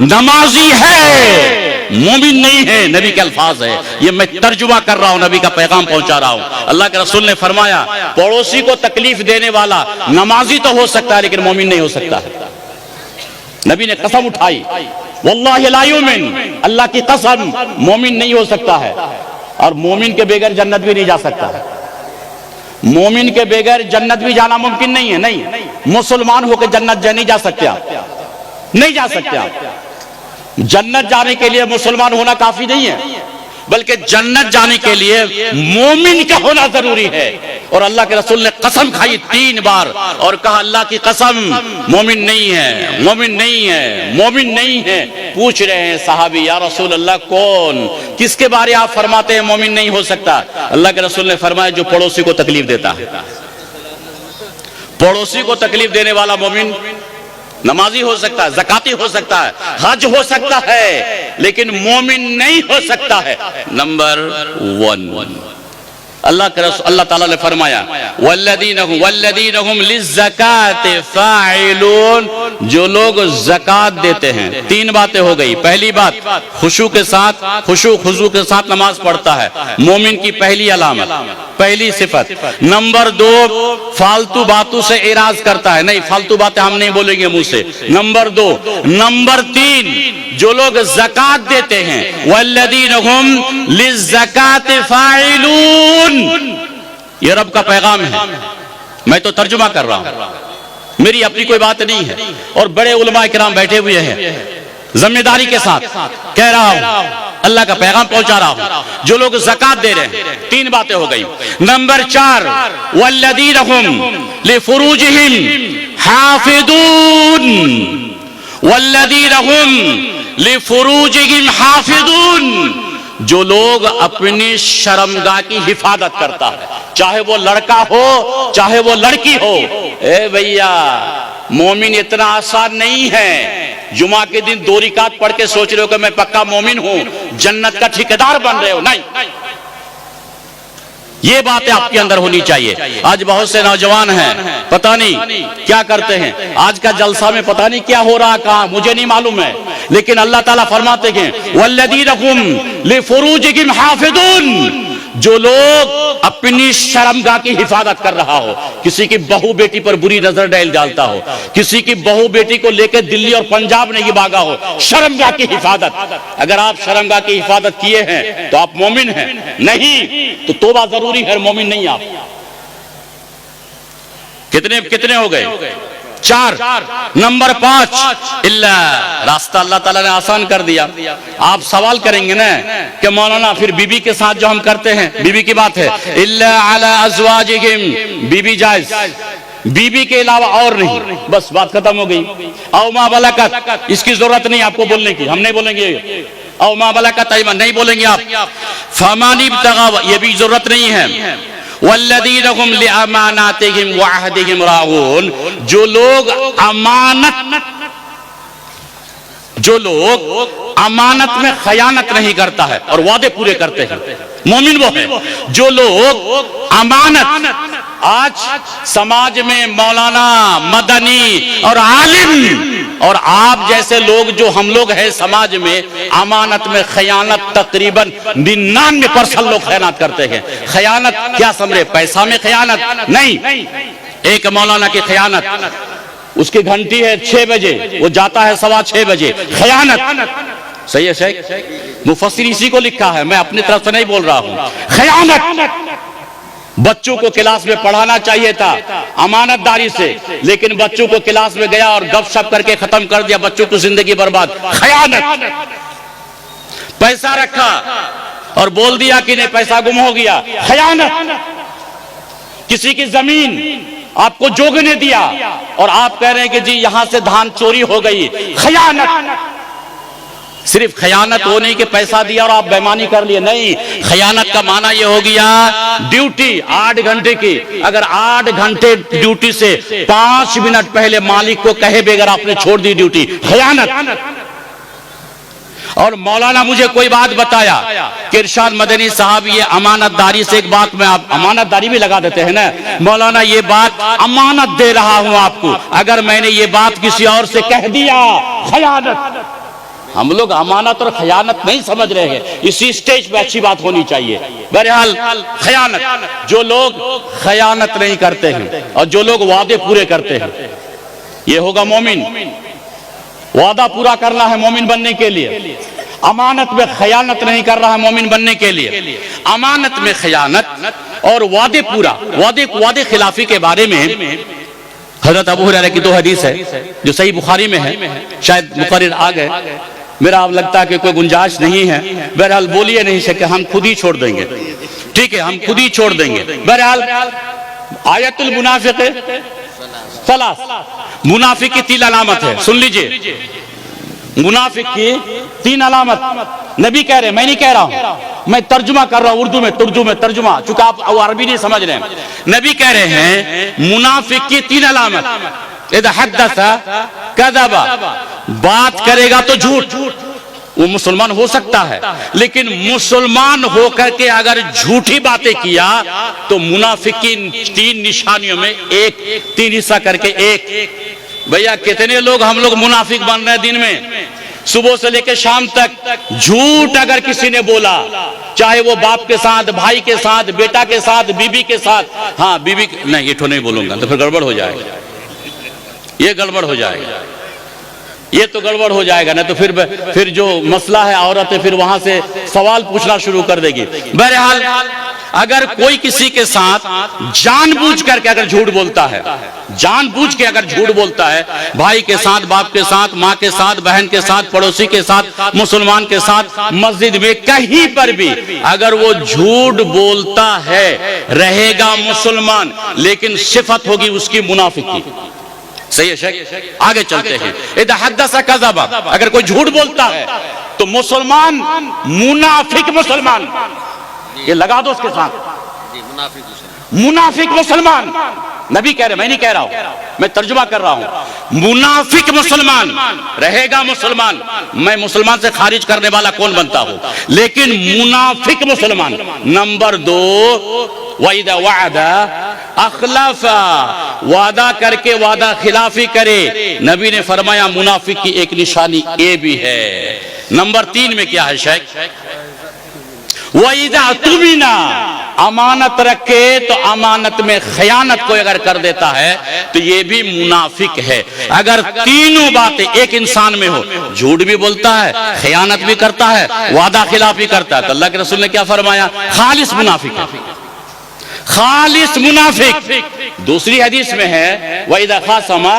नमाजी है, मोमिन नहीं है। नबी के अल्फाज है, ये मैं तर्जुमा कर रहा हूं, नबी का पैगाम पहुंचा रहा हूं। अल्लाह के रसूल ने फरमाया पड़ोसी को तकलीफ देने वाला नमाजी तो हो सकता है लेकिन मोमिन नहीं हो सकता है। नबी ने कसम उठाई वल्लाहि ला युमिन, अल्लाह की कसम मोमिन नहीं हो सकता है। और मोमिन के बगैर जन्नत भी नहीं जा सकता है। मोमिन के बगैर जन्नत भी जाना मुमकिन नहीं है। नहीं, मुसलमान होकर जन्नत नहीं जा सकते आप, नहीं जा सकते आप। जन्नत जाने के लिए मुसलमान होना काफी नहीं है, बल्कि जन्नत जाने के लिए मोमिन का होना जरूरी है। और अल्लाह के रसूल ने कसम खाई 3 बार और कहा अल्लाह की कसम मोमिन नहीं है, मोमिन नहीं है, मोमिन नहीं है। पूछ रहे हैं सहाबी या रसूल अल्लाह कौन, किसके बारे आप फरमाते हैं मोमिन नहीं हो सकता? अल्लाह के रसूल ने फरमाया जो पड़ोसी को तकलीफ देता है। पड़ोसी को तकलीफ देने वाला मोमिन नमाजी हो सकता है, ज़काती हो सकता है, हज हो सकता है, लेकिन मोमिन नहीं हो सकता है। नंबर 1 अल्लाह ताला ने फरमाया वल्लदीन हुम लिज़्ज़काति फ़ाइलून, जो लोग ज़कात देते हैं। 3 बातें हो गई। पहली बात खुशू के साथ, खुशू के साथ नमाज पढ़ता है, मोमिन की पहली अलामत, पहली सिफत। नंबर 2 फालतू बातों से इराज करता है, नहीं फालतू बातें हम नहीं बोलेंगे मुंह से। नंबर 2। नंबर 3 जो लोग ज़कात देते हैं, वल्लदीन हुम लिज़्ज़कात फ़ाइलून, ये रब का पैगाम है। मैं तो तर्जुमा कर रहा हूं, मेरी अपनी कोई बात नहीं है। और बड़े उलमा किराम बैठे हुए हैं, जिम्मेदारी के साथ कह रहा हूं, अल्लाह का पैगाम पहुंचा रहा हूं। जो लोग ज़कात दे रहे हैं, तीन बातें हो गई। नंबर 4, वल्लदीन हुम लिफुरूजिहिम हाफिदून, वल्लदीन हुम लिफुरूजिहिम हाफिदून, जो लोग अपनी शर्मगाह की हिफाजत करता है, चाहे वो लड़का हो चाहे वो लड़की हो। ए भैया, मोमिन इतना आसान नहीं है। जुमा के दिन 2 रिकात पढ़ के सोच रहे हो कि मैं पक्का मोमिन हूं, जन्नत का ठेकेदार बन रहे हो। नहीं, ये बातें आपके अंदर होनी चाहिए। आज बहुत से नौजवान हैं, पता नहीं क्या करते हैं। आज का जलसा में पता नहीं क्या हो रहा, कहां, मुझे नहीं मालूम है, लेकिन अल्लाह ताला फरमाते हैं वल्लदीन हुम लिफुरूजिहिम हाफिदून, जो लोग अपनी शर्मगाह की हिफाजत कर रहा हो, किसी की बहू बेटी पर बुरी नजर डालता हो, किसी की बहू बेटी को लेकर दिल्ली और पंजाब नहीं भागा हो, शर्मगाह की हिफाजत। अगर आप शर्मगाह की हिफाजत किए हैं तो आप मोमिन हैं, नहीं तो तौबा जरूरी है, मोमिन नहीं आप। कितने हो गए? 4। नंबर 5, इल्ला, रास्ता अल्लाह ताला ने आसान कर दिया। आप सवाल करेंगे ना कि मौलाना फिर बीबी के साथ जो हम करते हैं, बीबी की बात है, इल्ला अला अज़वाजिहिम, बीबी जायज, बीबी के अलावा और नहीं, बस बात खत्म हो गई। औ मा बलकत, इसकी जरूरत नहीं आपको बोलने की, हम नहीं बोलेंगे। औ मा बलकत ऐमान, नहीं बोलेंगे आप। फमानी इब्तगा, ये भी जरूरत नहीं है। वल्लदीन हुम लिअमानातिहिम व अहदिहिम राऊन, जो लोग अमानत में खयानत नहीं करता है और वादे पूरे करते हैं, मोमिन वो है। जो लोग अमानत, आज समाज में मौलाना, मदनी और आलिम और आप जैसे लोग जो हम लोग हैं समाज में, अमानत में खयानत तकरीबन 99% लोग खयानत करते हैं। खयानत क्या समझे? पैसा में खयानत नहीं। एक मौलाना की खयानत, उसकी घंटी है 6 बजे, वो जाता है 6:15 बजे, खयानत। सही है शेख? मुफस्सिर इसी को लिखा है, मैं अपनी तरफ से नहीं बोल रहा हूं। खयानत। बच्चों को क्लास में पढ़ाना चाहिए था अमानतदारी से, लेकिन बच्चों को क्लास में गया और गपशप करके खत्म कर दिया, बच्चों की जिंदगी बर्बाद। खयानत। पैसा रखा और बोल दिया कि नहीं पैसा गुम हो गया, खयानत। किसी की जमीन आपको जोगने दिया और आप कह रहे हैं कि जी यहां से धान चोरी हो गई, खयानत। सिर्फ खयानत वो नहीं कि पैसा दिया और आप बेईमानी कर लिए, नहीं। खयानत का माना ये हो गया ड्यूटी 8 घंटे की, अगर 8 घंटे ड्यूटी से 5 मिनट पहले मालिक को कहे बगैर आपने छोड़ दी ड्यूटी, खयानत। और मौलाना मुझे कोई बात बताया कि इरशाद मदनी साहब ये अमानतदारी से एक बात, में आप अमानतदारी भी लगा देते हैं ना, मौलाना ये बात अमानत दे रहा हूं आपको, अगर मैंने ये बात किसी और से कह दिया, खयानत। हम लोग अमानत और खयानत नहीं समझ रहे हैं, इसी स्टेज पे अच्छी बात होनी चाहिए। बहरहाल खयानत, जो लोग खयानत नहीं करते हैं और जो लोग वादे पूरे करते हैं, ये होगा मोमिन। वादा पूरा करना है मोमिन बनने के लिए, अमानत में खयानत नहीं कर रहा है मोमिन बनने के लिए। अमानत में खयानत और वादे पूरा, वादे खिलाफी के बारे में हजरत अबू हुरैरा की 2 हदीस है जो सही बुखारी में है। शायद मुकर्रिर आ गए, मेरा अब लगता है कि कोई गुंजाइश नहीं है। बहरहाल बोलिए नहीं सके, हम खुद ही छोड़ देंगे, ठीक है, हम खुद ही छोड़ देंगे। बहरहाल आयतुल मुनाफिक सलास, मुनाफिक की 3 अलामत है, सुन लीजिए। मुनाफिक की 3 अलामत नबी कह रहे हैं, मैं नहीं कह रहा हूं, मैं तर्जुमा कर रहा हूं उर्दू में तर्जुमा, चूंकि आप अरबी नहीं समझ रहे हैं। नबी कह रहे हैं मुनाफिक की 3 अलामत, इज़ा हद्दसा कज़बा, बात करेगा तो झूठ। वो मुसलमान हो सकता है, लेकिन मुसलमान होकर के अगर झूठी बातें किया तो मुनाफिक की 3 निशानियों में 3 हिस्सा करके एक। भैया कितने लोग हम लोग मुनाफिक बन रहे हैं दिन में, सुबह से लेकर शाम तक झूठ अगर किसी ने बोला, चाहे वो बाप के साथ, भाई के साथ, बेटा के साथ, बीबी के साथ, हाँ बीबी नहीं, ये तो नहीं बोलूंगा तो फिर गड़बड़ हो जाएगा, ये गड़बड़ हो जाएगा। ये तो गड़बड़ हो जाएगा ना, तो फिर जो मसला है औरतें फिर वहां से सवाल पूछना शुरू कर देगी। बहरहाल अगर कोई किसी के साथ जानबूझ करके अगर झूठ बोलता है, जानबूझ के अगर झूठ बोलता है, भाई के साथ, बाप के साथ, माँ के साथ, बहन के साथ, पड़ोसी के साथ, मुसलमान के साथ, मस्जिद में कहीं पर भी अगर वो झूठ बोलता है, रहेगा मुसलमान, लेकिन सिफत होगी उसकी मुनाफिक की। सही है शेख? आगे चलते हैं। इदा हद्दसा कज़बा, अगर कोई झूठ बोलता है तो मुसलमान, मुनाफिक मुसलमान, ये लगा दो उसके साथ, मुनाफिक मुसलमान। नबी कह रहे, मैं नहीं कह रहा हूं, मैं तर्जुमा कर रहा हूं। मुनाफिक मुसलमान रहेगा मुसलमान। मैं मुसलमान से खारिज करने वाला कौन बनता हूं, लेकिन मुनाफिक मुसलमान। नंबर 2, वइदा वादा अखलफा, वादा करके वादा खिलाफी करे। नबी ने फरमाया मुनाफिक की एक निशानी ये भी है। नंबर 3 में क्या है शेख? वइदा तुमिना, अमानत रखे तो अमानत में खयानत को अगर कर देता है तो ये भी मुनाफिक है। अगर तीनों बातें एक इंसान में हो, झूठ भी बोलता है, खयानत भी करता है, वादा खिलाफ भी करता है, तो अल्लाह के रसूल ने क्या फरमाया? खालिस मुनाफिक है, खालिस मुनाफिक। दूसरी हदीस में है वइदा खासमा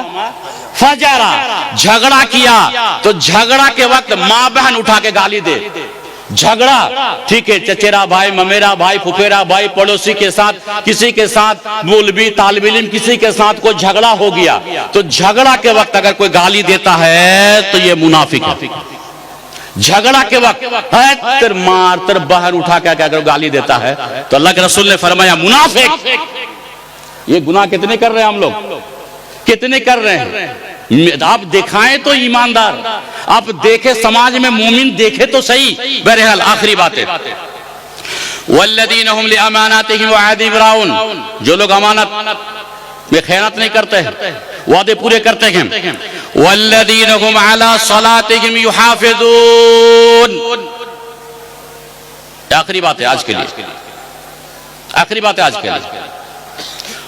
फजरा, झगड़ा किया तो झगड़ा के वक्त माँ बहन उठा के गाली दे। झगड़ा ठीक है, चचेरा भाई, ममेरा भाई, फुफेरा भाई, पड़ोसी के साथ, किसी के साथ, मौलवी, तालिब इल्म, किसी के साथ कोई झगड़ा हो गया तो झगड़ा के वक्त अगर कोई गाली देता है तो ये मुनाफिक है। झगड़ा के वक्त है तर मार तर बाहर उठा के अगर गाली देता है तो अल्लाह के रसूल ने फरमाया मुनाफिक। ये गुनाह कितने कर रहे हैं हम लोग, कितने कर रहे हैं? आप दिखाएं तो ईमानदार, आप देखे समाज में मोमिन देखे तो सही। बहरहाल आखिरी बात है, वल्लदीन हुम लिअमानातिहिम व अहदिहिम राऊन, जो लोग अमानत में खयानत नहीं करते हैं, वादे पूरे करते हैं। वल्लदीन हुम अला सलातिहिम युहाफिजून, आखिरी बात है आज के लिए, आखिरी बात है आज के लिए।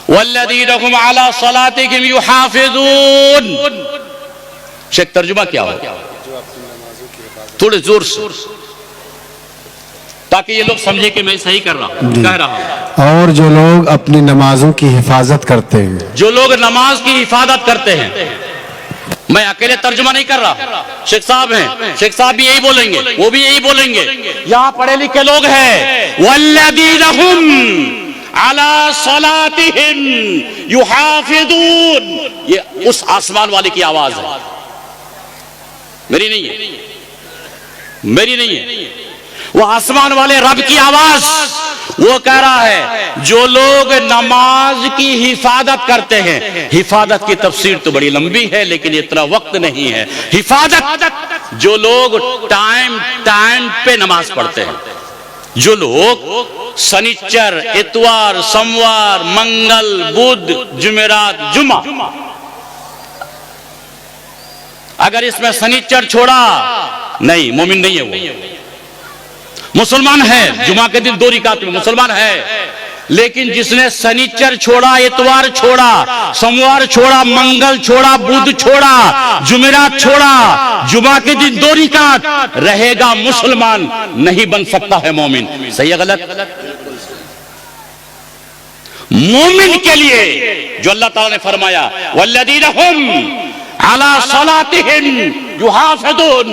वल्लदीन हुम अला सलातिहिम युहाफिजून, शेख तर्जुमा क्या हो? थोड़े जोर से, ताकि ये लोग समझे कि मैं सही कर रहा हूं, कह रहा हूं। और जो लोग अपनी नमाजों की हिफाजत करते हैं, जो लोग नमाज की हिफाजत करते हैं, मैं अकेले तर्जुमा नहीं कर रहा, शेख साहब हैं, शेख साहब भी यही बोलेंगे, वो भी यही बोलेंगे, यहां पढ़े लिखे लोग हैं। वल्लदीन हुम अला सलातिहिम युहाफिजून, ये उस आसमान वाले की आवाज है, मेरी नहीं है, मेरी नहीं है, वो आसमान वाले रब की आवाज। वो कह रहा है जो लोग नमाज की हिफाजत करते हैं, हिफाजत की तफसीर तो बड़ी लंबी है लेकिन इतना वक्त नहीं है। हिफाजत, जो लोग टाइम टाइम पे नमाज पढ़ते हैं, जो लोग शनिचर, इतवार, सोमवार, मंगल, बुध, जुमेरात, जुमा, अगर इसमें शनिचर छोड़ा, नहीं, मोमिन नहीं है वो, मुसलमान है, जुमा के दिन 2 रिकात में मुसलमान है। लेकिन जिसने शनिचर छोड़ा, इतवार छोड़ा, सोमवार छोड़ा, मंगल छोड़ा, बुध छोड़ा, जुमेरात छोड़ा, जुमा के दिन 2 रिकात, रहेगा मुसलमान, नहीं बन सकता है मोमिन। सही है गलत? मोमिन के लिए जो अल्लाह ताला ने फरमाया वल्लदीना हुम अला सलातिहिम युहाफिजून,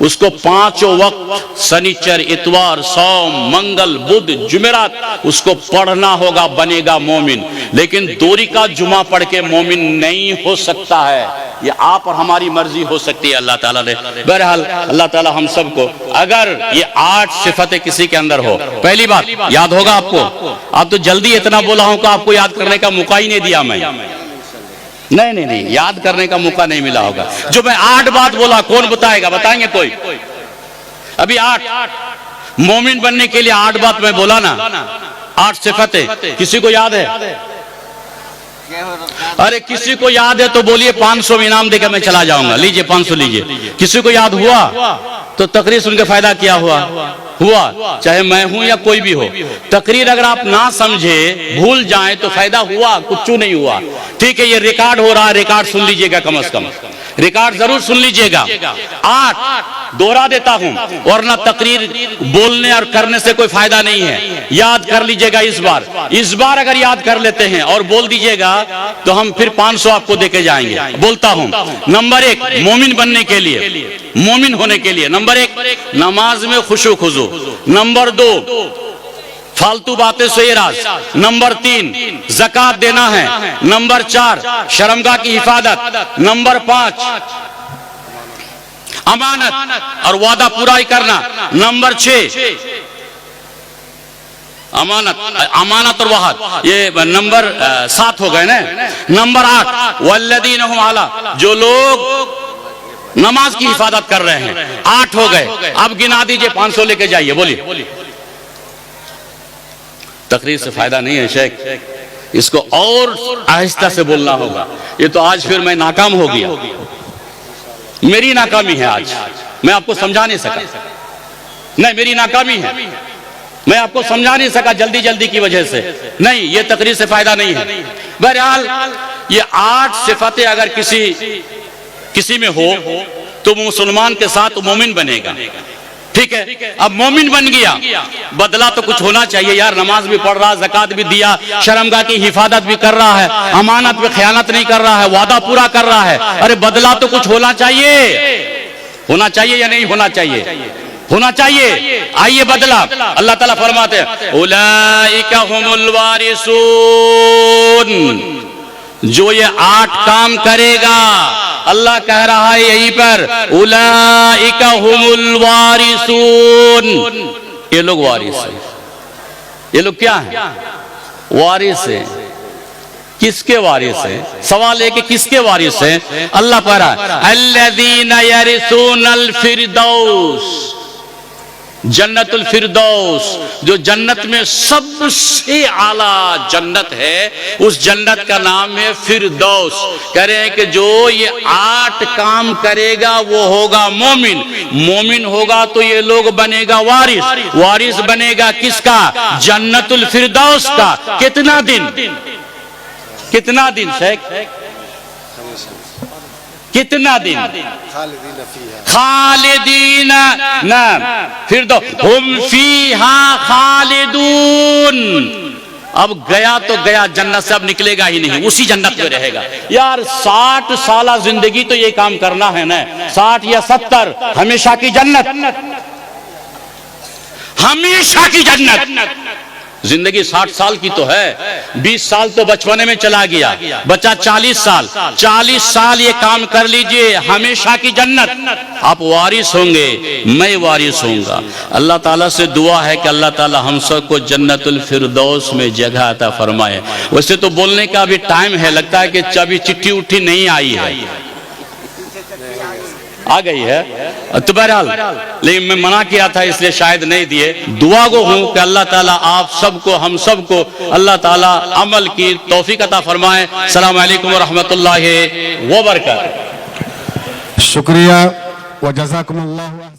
उसको 5 वक्त शनिचर, इतवार, सोम, मंगल, बुध, जुमेरात उसको पढ़ना होगा, बनेगा मोमिन। लेकिन 2 रिकात जुमा पढ़ के मोमिन नहीं हो सकता है, ये आप और हमारी मर्जी हो सकती है अल्लाह ताला ने। बहरहाल अल्लाह ताला हम सबको, अगर ये 8 सिफतें किसी के अंदर हो, पहली बात याद होगा आपको, आप तो जल्दी इतना बोला हूं कि आपको याद करने का मौका ही नहीं दिया मैं, नहीं, याद करने का मौका नहीं मिला होगा। जो मैं 8 बात बोला, कौन बताएगा? बताएंगे कोई? अभी 8 मोमिन बनने के लिए 8 बात मैं बोला ना, 8 सिफतें, किसी को याद है? अरे किसी को याद है तो बोलिए, 500 इनाम देकर मैं चला जाऊंगा, लीजिए 500 लीजिए। किसी को याद हुआ तो तकरीर सुन के फायदा क्या हुआ? चाहे मैं हूं या कोई भी हो, तकरीर अगर आप ना समझे, भूल जाएं तो फायदा हुआ, कुछ नहीं हुआ। ठीक है, ये रिकॉर्ड हो रहा है, रिकॉर्ड सुन लीजिएगा कम से कम। रिकॉर्ड जरूर सुन लीजिएगा। 8 दोहरा देता हूं, वरना तकरीर बोलने और करने से कोई फायदा नहीं है। याद कर लीजिएगा इस बार अगर याद कर लेते हैं और बोल दीजिएगा तो हम फिर 500 आपको देके जाएंगे। बोलता हूं, नंबर 1 मोमिन बनने के लिए, मोमिन होने के लिए नंबर 1 नमाज में खुशू खुजू, नंबर 2 फालतू बातें से एराज, नंबर 3 ज़कात देना है, नंबर 4 शर्मगाह की हिफाजत, नंबर 5 अमानत और वादा पूरा ही करना, नंबर 6 अमानत और वहाद, ये नंबर 7 हो गए ना। नंबर 8 वल्लदीन हुम अला, जो लोग नमाज की हिफाजत कर रहे हैं। 8 हो गए, अब गिना दीजिए, 500 लेके जाइए। बोलिए। तकरीर से फायदा नहीं है शेख, इसको और आहिस्ता से बोलना होगा। ये तो आज फिर मैं नाकाम हो गया, मेरी नाकामी है आज, मैं आपको समझा नहीं सका। नहीं, मेरी नाकामी है, मैं आपको समझा नहीं सका जल्दी की वजह से। नहीं, ये तकरीर से फायदा नहीं है। बहरहाल ये 8 सिफतें अगर किसी में हो तो मुसलमान के साथ मोमिन बनेगा। ठीक है, अब मोमिन बन गया, बदला तो कुछ होना चाहिए यार। नमाज भी पढ़ रहा, ज़कात भी दिया, शर्मगाह की हिफाजत भी कर रहा है, अमानत पे खयानत नहीं कर रहा है, वादा पूरा कर रहा है। अरे बदला तो कुछ होना चाहिए, होना चाहिए या नहीं होना चाहिए? होना चाहिए। आइए बदला, अल्लाह ताला फरमाते हैं उलाइका हुमुल वारिसून, जो ये 8 काम करेगा, अल्लाह कह रहा है यहीं पर उलाइका हुमुल वारिसून, ये लोग वारिस हैं। ये लोग क्या हैं? वारिस हैं। किसके वारिस हैं? सवाल है कि किसके वारिस हैं? अल्लाह पर अल्लज़ीना यरिसूनल फिरदौस, जन्नतुल फिरदौस, जो जन्नत में सबसे आला जन्नत है, उस जन्नत का नाम है फिरदौस। कह रहे हैं कि जो ये 8 काम करेगा वो होगा मोमिन, मोमिन होगा तो ये लोग बनेगा वारिस, वारिस बनेगा किसका? जन्नतुल फिरदौस का। कितना दिन शेख? कितना दिन? खालिदीन ना, फिर दो हुम फीहा खालिदून। अब गया तो गया, जन्नत से अब निकलेगा ही नहीं, उसी जन्नत में रहेगा। यार 60 साल जिंदगी तो ये काम करना है ना, 60 या 70, हमेशा की जन्नत, हमेशा की जन्नत। जिंदगी 60 साल की तो है, 20 साल तो बचपने में चला गया, बचा 40 साल। 40 साल ये काम कर लीजिए, हमेशा की जन्नत। आप वारिस होंगे, मैं वारिस होऊंगा। अल्लाह ताला से दुआ है कि अल्लाह ताला हम सबको जन्नतुल फिरदौस में जगह अता फरमाए। वैसे तो बोलने का अभी टाइम है, लगता है कि अभी चिट्ठी उठी नहीं आई है, आ गई है तो बहरहाल, लेकिन मैं मना किया था इसलिए शायद नहीं दिए। दुआ को हूं कि अल्लाह ताला आप सबको, हम सबको अल्लाह ताला अमल की तौफीक अता फरमाए। अस्सलाम वालेकुम व रहमतुल्लाहि व बरकातहू। शुक्रिया व जज़ाकुमुल्लाह।